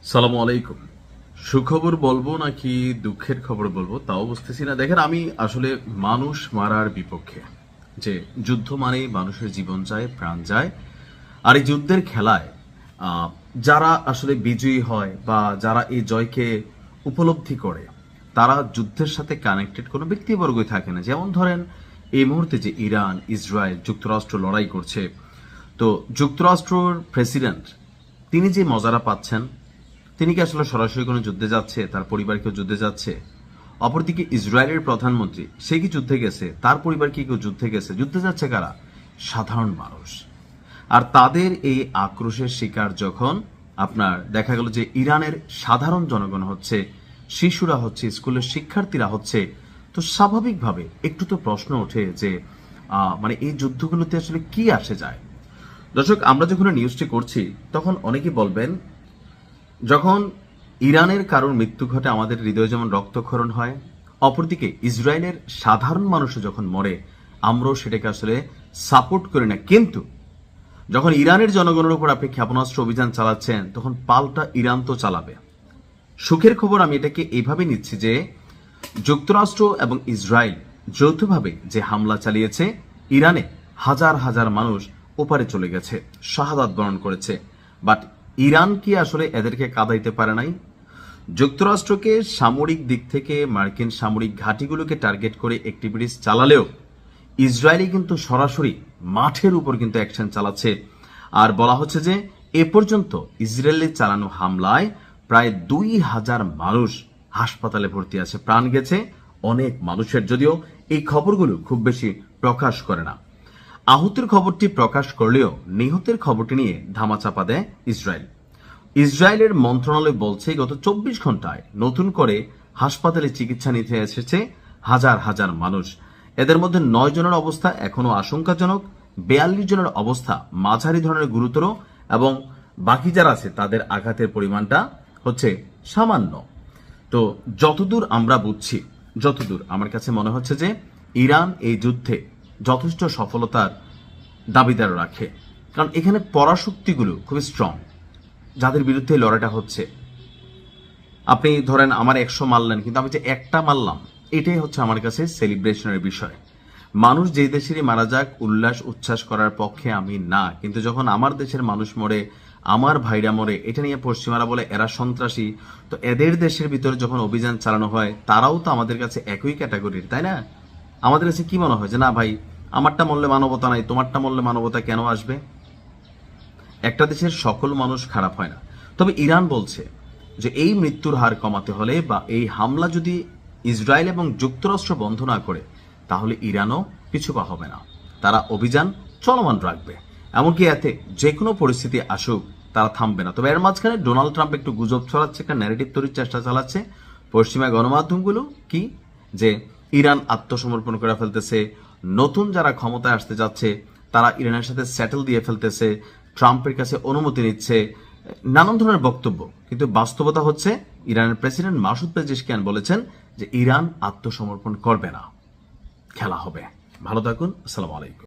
সালামু আলাইকুম। সুখবর বলবো নাকি দুঃখের খবর বলবো তাও বুঝতেছি না। দেখেন, আমি আসলে মানুষ মারার বিপক্ষে। যে যুদ্ধ মানেই মানুষের জীবন যায়, প্রাণ যায়। আর এই যুদ্ধের খেলায় আহ, যারা আসলে বিজয়ী হয় বা যারা এই জয়কে উপলব্ধি করে, তারা যুদ্ধের সাথে কানেক্টেড কোনো ব্যক্তিবর্গই থাকে না। যেমন ধরেন, এই মুহূর্তে যে ইরান, ইসরায়েল, যুক্তরাষ্ট্র লড়াই করছে, তো যুক্তরাষ্ট্রের প্রেসিডেন্ট তিনি যে মজাটা পাচ্ছেন, তিনি কি আসলে সরাসরি কোনো যুদ্ধে যাচ্ছে, তার পরিবার কেউ যুদ্ধে যাচ্ছে? অপরদিকে ইসরায়েলের প্রধানমন্ত্রী, সে কি যুদ্ধে গেছে? তার পরিবার কি কেউ যুদ্ধে গেছে? যুদ্ধে যাচ্ছে কারা? সাধারণ মানুষ। আর তাদের এই আক্রোশের শিকার যখন আপনার দেখা গেল যে ইরানের সাধারণ জনগণ হচ্ছে, শিশুরা হচ্ছে, স্কুলের শিক্ষার্থীরা হচ্ছে, তো স্বাভাবিকভাবে একটু তো প্রশ্ন ওঠে যে মানে এই যুদ্ধগুলোতে আসলে কি আসে যায়। দর্শক, আমরা যখন নিউজটি করছি তখন অনেকেই বলবেন, যখন ইরানের কারোর মৃত্যু ঘটে আমাদের হৃদয়ে যেমন রক্তক্ষরণ হয়, অপরদিকে ইসরায়েলের সাধারণ মানুষও যখন মরে আমরাও সেটাকে আসলে সাপোর্ট করি না। কিন্তু যখন ইরানের জনগণের উপর আপনি ক্ষেপণাস্ত্র অভিযান চালাচ্ছেন, তখন পাল্টা ইরান তো চালাবে। সুখের খবর আমি এটাকে এইভাবে নিচ্ছি যে যুক্তরাষ্ট্র এবং ইসরায়েল যৌথভাবে যে হামলা চালিয়েছে, ইরানে হাজার হাজার মানুষ ওপারে চলে গেছে, শাহাদাত বরণ করেছে। বাট ইরান কি আসলে এদেরকে কাঁদাইতে পারে নাই? যুক্তরাষ্ট্রকে সামরিক দিক থেকে মার্কিন সামরিক ঘাঁটিগুলোকে টার্গেট করে অ্যাক্টিভিটিস চালালেও ইসরায়েলি কিন্তু সরাসরি মাঠের উপর কিন্তু অ্যাকশন চালাচ্ছে। আর বলা হচ্ছে যে এ পর্যন্ত ইসরায়েলে চালানো হামলায় প্রায় 2,000 মানুষ হাসপাতালে ভর্তি আছে, প্রাণ গেছে অনেক মানুষের। যদিও এই খবরগুলো খুব বেশি প্রকাশ করে না। আহতের খবরটি প্রকাশ করলেও নিহতের খবরটি নিয়ে ধামাচাপা দেয় ইসরায়েল। ইসরায়েলের মন্ত্রণালয় বলছে গত 24 ঘন্টায় নতুন করে হাসপাতালে চিকিৎসা নিতে এসেছে হাজার হাজার মানুষ। এদের মধ্যে 9 জনের অবস্থা এখনো আশঙ্কাজনক, 42 জনের অবস্থা মাঝারি ধরনের গুরুতর, এবং বাকি যারা আছে তাদের আঘাতের পরিমাণটা হচ্ছে সামান্য। তো যতদূর আমরা বুঝছি, যতদূর আমার কাছে মনে হচ্ছে যে ইরান এই যুদ্ধে যথেষ্ট সফলতার দাবিদার রাখে। কারণ এখানে পরাশক্তিগুলো খুব স্ট্রং, যাদের বিরুদ্ধে লড়াইটা হচ্ছে। আপনি ধরেন আমার 100 মারলেন, কিন্তু আমি যে একটা মারলাম, এটাই হচ্ছে আমার কাছে সেলিব্রেশনের বিষয়। মানুষ যে দেশেরই মারা যাক, উল্লাস উচ্ছ্বাস করার পক্ষে আমি না, কিন্তু যখন আমার দেশের মানুষ মরে, আমার ভাইরা মরে, এটা নিয়ে পশ্চিমারা বলে এরা সন্ত্রাসী, তো এদের দেশের ভিতরে যখন অভিযান চালানো হয়, তারাও তো আমাদের কাছে একই ক্যাটাগরির, তাই না? আমাদের কাছে কি মনে হয় যে না ভাই, আমারটা মরলে মানবতা নাই, তোমারটা মরলে মানবতা কেন আসবে? একটা দেশের সকল মানুষ খারাপ হয় না। তবে ইরান বলছে যে এই মৃত্যুর হার কমাতে হলে বা এই হামলা যদি ইসরায়েল এবং যুক্তরাষ্ট্র বন্ধ না করে, তাহলে ইরানও পিছুপা হবে না, তারা অভিযান চলমান রাখবে। এমনকি এতে যে কোনো পরিস্থিতি আসুক, তারা থামবে না। তবে এর মাঝখানে ডোনাল্ড ট্রাম্প একটু গুজব ছড়াচ্ছে, একটা ন্যারেটিভ তৈরির চেষ্টা চালাচ্ছে পশ্চিমা গণমাধ্যমগুলো, কি যে ইরান আত্মসমর্পণ করে ফেলতেছে, নতুন যারা ক্ষমতায় আসতে যাচ্ছে তারা ইরানের সাথে সেটেল দিয়ে ফেলতেছে, ট্রাম্পের কাছে অনুমতি নিচ্ছে, নানান ধরনের বক্তব্য। কিন্তু বাস্তবতা হচ্ছে ইরানের প্রেসিডেন্ট মাসুদ পেজেশকিয়ান বলেছেন যে ইরান আত্মসমর্পণ করবে না, খেলা হবে। ভালো থাকুন। আসসালামু আলাইকুম।